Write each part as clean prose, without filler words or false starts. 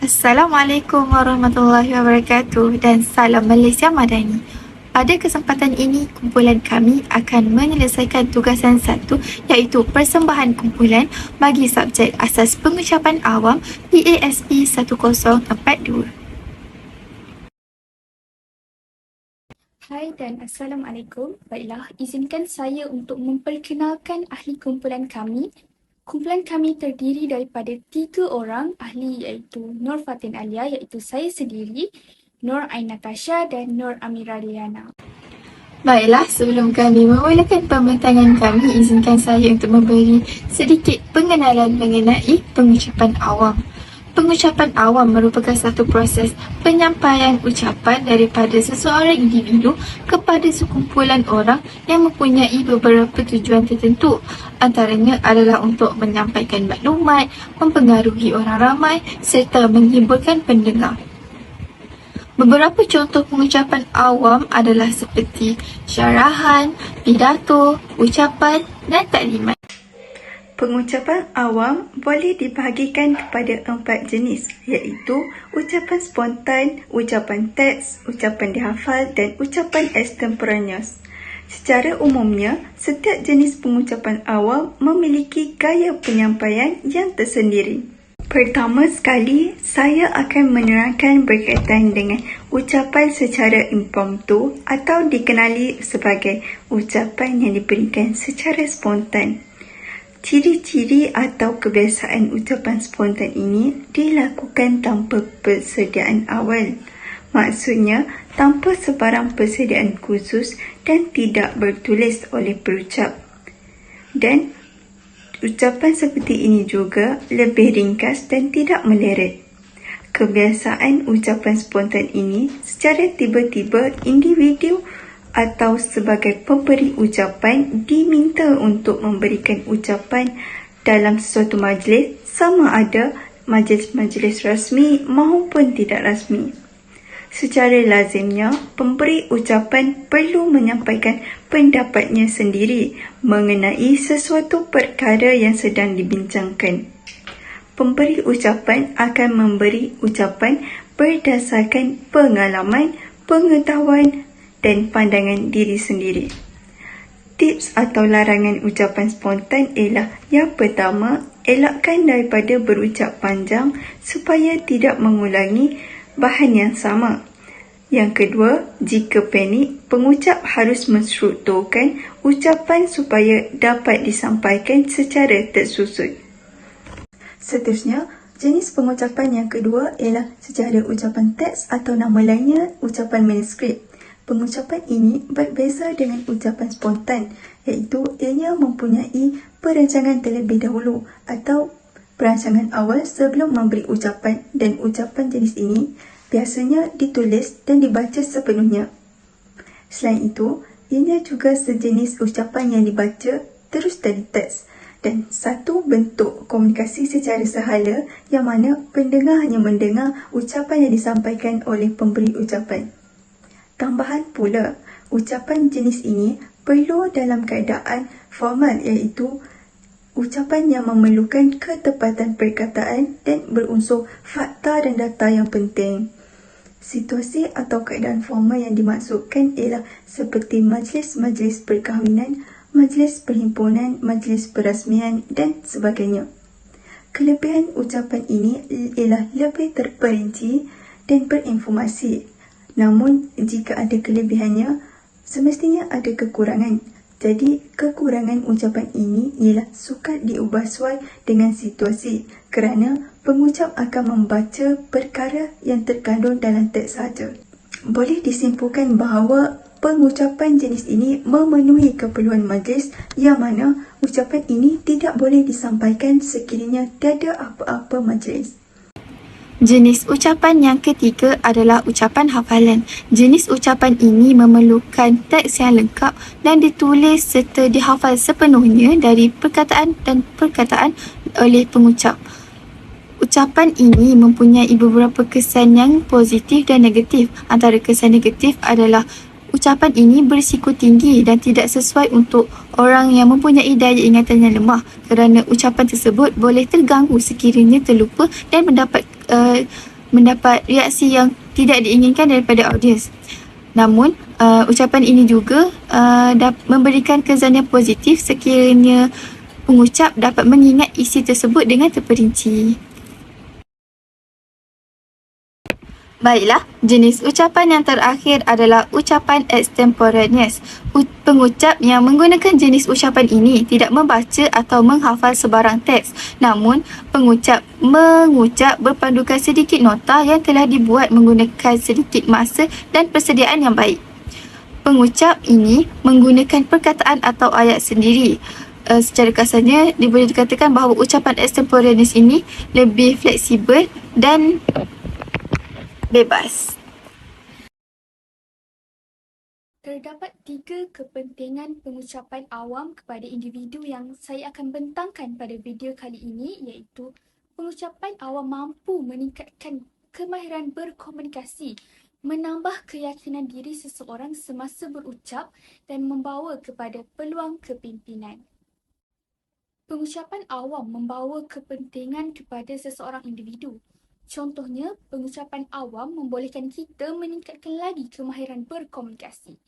Assalamualaikum warahmatullahi wabarakatuh dan salam Malaysia Madani. Pada kesempatan ini, kumpulan kami akan menyelesaikan tugasan satu iaitu persembahan kumpulan bagi subjek asas pengucapan awam PASP 1042. Hai dan Assalamualaikum. Baiklah, izinkan saya untuk memperkenalkan ahli kumpulan kami. Kumpulan kami terdiri daripada 3 orang ahli iaitu Nur Fatin Alia iaitu saya sendiri, Nur Ain Natasha dan Nur Amira Liana. Baiklah, sebelum kami memulakan pembentangan kami, izinkan saya untuk memberi sedikit pengenalan mengenai pengucapan awam. Pengucapan awam merupakan satu proses penyampaian ucapan daripada seseorang individu kepada sekumpulan orang yang mempunyai beberapa tujuan tertentu. Antaranya adalah untuk menyampaikan maklumat, mempengaruhi orang ramai serta menghiburkan pendengar. Beberapa contoh pengucapan awam adalah seperti syarahan, pidato, ucapan dan taklimat. Pengucapan awam boleh dibahagikan kepada 4 jenis iaitu ucapan spontan, ucapan teks, ucapan dihafal dan ucapan extemporaneous. Secara umumnya, setiap jenis pengucapan awam memiliki gaya penyampaian yang tersendiri. Pertama sekali, saya akan menerangkan berkaitan dengan ucapan secara impromptu atau dikenali sebagai ucapan yang diberikan secara spontan. Ciri-ciri atau kebiasaan ucapan spontan ini dilakukan tanpa persediaan awal. Maksudnya, tanpa sebarang persediaan khusus dan tidak bertulis oleh perucap. Dan ucapan seperti ini juga lebih ringkas dan tidak meleret. Kebiasaan ucapan spontan ini secara tiba-tiba individu atau sebagai pemberi ucapan diminta untuk memberikan ucapan dalam sesuatu majlis sama ada majlis-majlis rasmi maupun tidak rasmi. Secara lazimnya, pemberi ucapan perlu menyampaikan pendapatnya sendiri mengenai sesuatu perkara yang sedang dibincangkan. Pemberi ucapan akan memberi ucapan berdasarkan pengalaman, pengetahuan dan pandangan diri sendiri. Tips atau larangan ucapan spontan ialah yang pertama, elakkan daripada berucap panjang supaya tidak mengulangi bahan yang sama. Yang kedua, jika panik, pengucap harus menstrukturkan ucapan supaya dapat disampaikan secara tersusun. Seterusnya, jenis pengucapan yang kedua ialah secara ucapan teks atau nama lainnya ucapan manuskrip. Pengucapan ini berbeza dengan ucapan spontan, iaitu ianya mempunyai perancangan terlebih dahulu atau perancangan awal sebelum memberi ucapan, dan ucapan jenis ini biasanya ditulis dan dibaca sepenuhnya. Selain itu, ianya juga sejenis ucapan yang dibaca terus dari teks dan satu bentuk komunikasi secara sehala yang mana pendengar hanya mendengar ucapan yang disampaikan oleh pemberi ucapan. Tambahan pula, ucapan jenis ini perlu dalam keadaan formal iaitu ucapan yang memerlukan ketepatan perkataan dan berunsur fakta dan data yang penting. Situasi atau keadaan formal yang dimaksudkan ialah seperti majlis-majlis perkahwinan, majlis perhimpunan, majlis perasmian dan sebagainya. Kelebihan ucapan ini ialah lebih terperinci dan berinformasi. Namun, jika ada kelebihannya, semestinya ada kekurangan. Jadi, kekurangan ucapan ini ialah sukar diubah sesuai dengan situasi kerana pengucap akan membaca perkara yang terkandung dalam teks sahaja. Boleh disimpulkan bahawa pengucapan jenis ini memenuhi keperluan majlis yang mana ucapan ini tidak boleh disampaikan sekiranya tiada apa-apa majlis. Jenis ucapan yang ketiga adalah ucapan hafalan. Jenis ucapan ini memerlukan teks yang lengkap dan ditulis serta dihafal sepenuhnya dari perkataan dan perkataan oleh pengucap. Ucapan ini mempunyai beberapa kesan yang positif dan negatif. Antara kesan negatif adalah ucapan ini berisiko tinggi dan tidak sesuai untuk orang yang mempunyai daya ingatan yang lemah kerana ucapan tersebut boleh terganggu sekiranya terlupa dan mendapat mendapat reaksi yang tidak diinginkan daripada audiens. Namun, ucapan ini juga memberikan kesan yang positif sekiranya pengucap dapat mengingat isi tersebut dengan terperinci. Baiklah, jenis ucapan yang terakhir adalah ucapan extemporaneous. Pengucap yang menggunakan jenis ucapan ini tidak membaca atau menghafal sebarang teks. Namun, pengucap mengucap berpandukan sedikit nota yang telah dibuat menggunakan sedikit masa dan persediaan yang baik. Pengucap ini menggunakan perkataan atau ayat sendiri. Secara kasarnya, boleh dikatakan bahawa ucapan extemporaneous ini lebih fleksibel dan bebas. Terdapat 3 kepentingan pengucapan awam kepada individu yang saya akan bentangkan pada video kali ini, iaitu pengucapan awam mampu meningkatkan kemahiran berkomunikasi, menambah keyakinan diri seseorang semasa berucap dan membawa kepada peluang kepimpinan. Pengucapan awam membawa kepentingan kepada seseorang individu. Contohnya, pengucapan awam membolehkan kita meningkatkan lagi kemahiran berkomunikasi.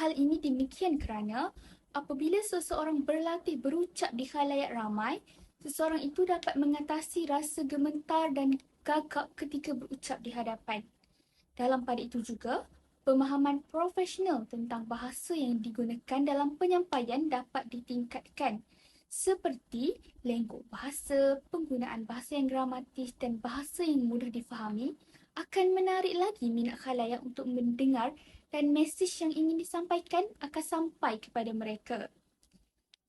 Hal ini demikian kerana apabila seseorang berlatih berucap di khalayak ramai, seseorang itu dapat mengatasi rasa gemetar dan gagap ketika berucap di hadapan. Dalam pada itu juga, pemahaman profesional tentang bahasa yang digunakan dalam penyampaian dapat ditingkatkan, seperti lengkuk bahasa, penggunaan bahasa yang gramatis dan bahasa yang mudah difahami akan menarik lagi minat khalayak untuk mendengar dan mesej yang ingin disampaikan akan sampai kepada mereka.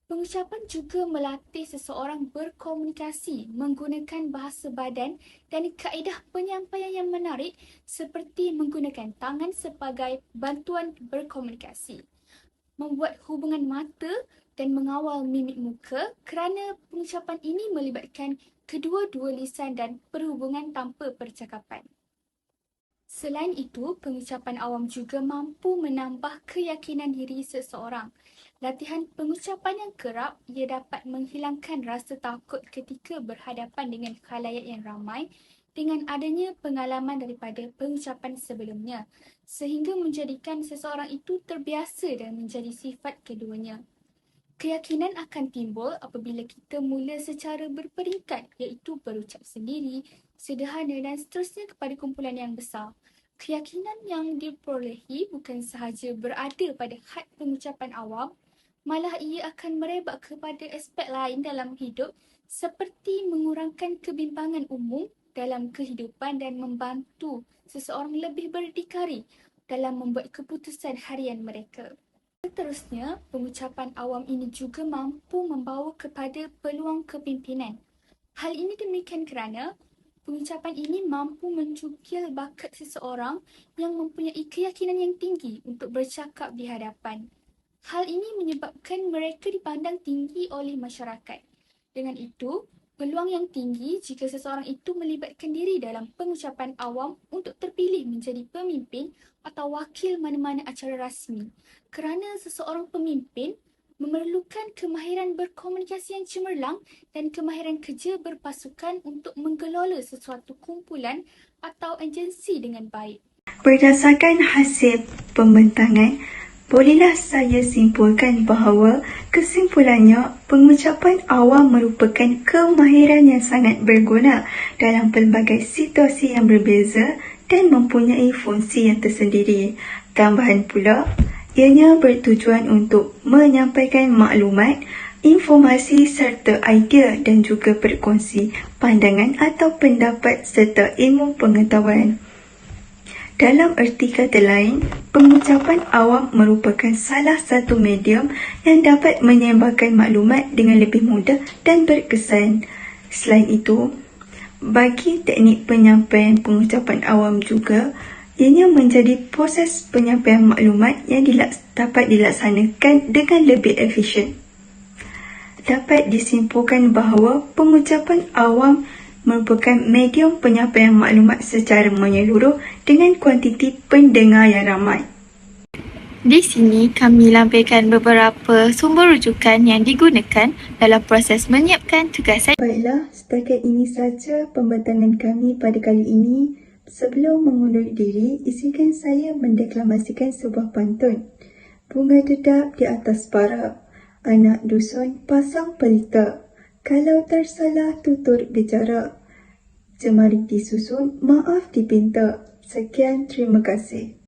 Pengucapan juga melatih seseorang berkomunikasi menggunakan bahasa badan dan kaedah penyampaian yang menarik seperti menggunakan tangan sebagai bantuan berkomunikasi, membuat hubungan mata dan mengawal mimik muka kerana pengucapan ini melibatkan kedua-dua lisan dan perhubungan tanpa percakapan. Selain itu, pengucapan awam juga mampu menambah keyakinan diri seseorang. Latihan pengucapan yang kerap, ia dapat menghilangkan rasa takut ketika berhadapan dengan khalayak yang ramai dengan adanya pengalaman daripada pengucapan sebelumnya, sehingga menjadikan seseorang itu terbiasa dan menjadi sifat keduanya. Keyakinan akan timbul apabila kita mula secara berperingkat, iaitu berucap sendiri, sederhana dan seterusnya kepada kumpulan yang besar. Keyakinan yang diperolehi bukan sahaja berada pada had pengucapan awam, malah ia akan merebak kepada aspek lain dalam hidup seperti mengurangkan kebimbangan umum dalam kehidupan dan membantu seseorang lebih berdikari dalam membuat keputusan harian mereka. Seterusnya, pengucapan awam ini juga mampu membawa kepada peluang kepimpinan. Hal ini demikian kerana pengucapan ini mampu mencukil bakat seseorang yang mempunyai keyakinan yang tinggi untuk bercakap di hadapan. Hal ini menyebabkan mereka dipandang tinggi oleh masyarakat. Dengan itu, peluang yang tinggi jika seseorang itu melibatkan diri dalam pengucapan awam untuk terpilih menjadi pemimpin atau wakil mana-mana acara rasmi. Kerana seseorang pemimpin memerlukan kemahiran berkomunikasi yang cemerlang dan kemahiran kerja berpasukan untuk mengelola sesuatu kumpulan atau agensi dengan baik. Berdasarkan hasil pembentangan, bolehlah saya simpulkan bahawa kesimpulannya pengucapan awam merupakan kemahiran yang sangat berguna dalam pelbagai situasi yang berbeza dan mempunyai fungsi yang tersendiri. Tambahan pula, ianya bertujuan untuk menyampaikan maklumat, informasi serta idea dan juga berkongsi pandangan atau pendapat serta ilmu pengetahuan. Dalam erti kata lain, pengucapan awam merupakan salah satu medium yang dapat menyebarkan maklumat dengan lebih mudah dan berkesan. Selain itu, bagi teknik penyampaian pengucapan awam juga, ianya menjadi proses penyampaian maklumat yang dapat dilaksanakan dengan lebih efisien. Dapat disimpulkan bahawa pengucapan awam merupakan medium penyampaian maklumat secara menyeluruh dengan kuantiti pendengar yang ramai. Di sini kami lampirkan beberapa sumber rujukan yang digunakan dalam proses menyiapkan tugasan. Baiklah, setakat ini saja pembentangan kami pada kali ini. Sebelum mengundur diri, izinkan saya mendeklamasikan sebuah pantun. Bunga dedap di atas bara, anak dusun pasang pelita. Kalau tersalah tutur bicara, jemari disusun, maaf dipinta. Sekian, terima kasih.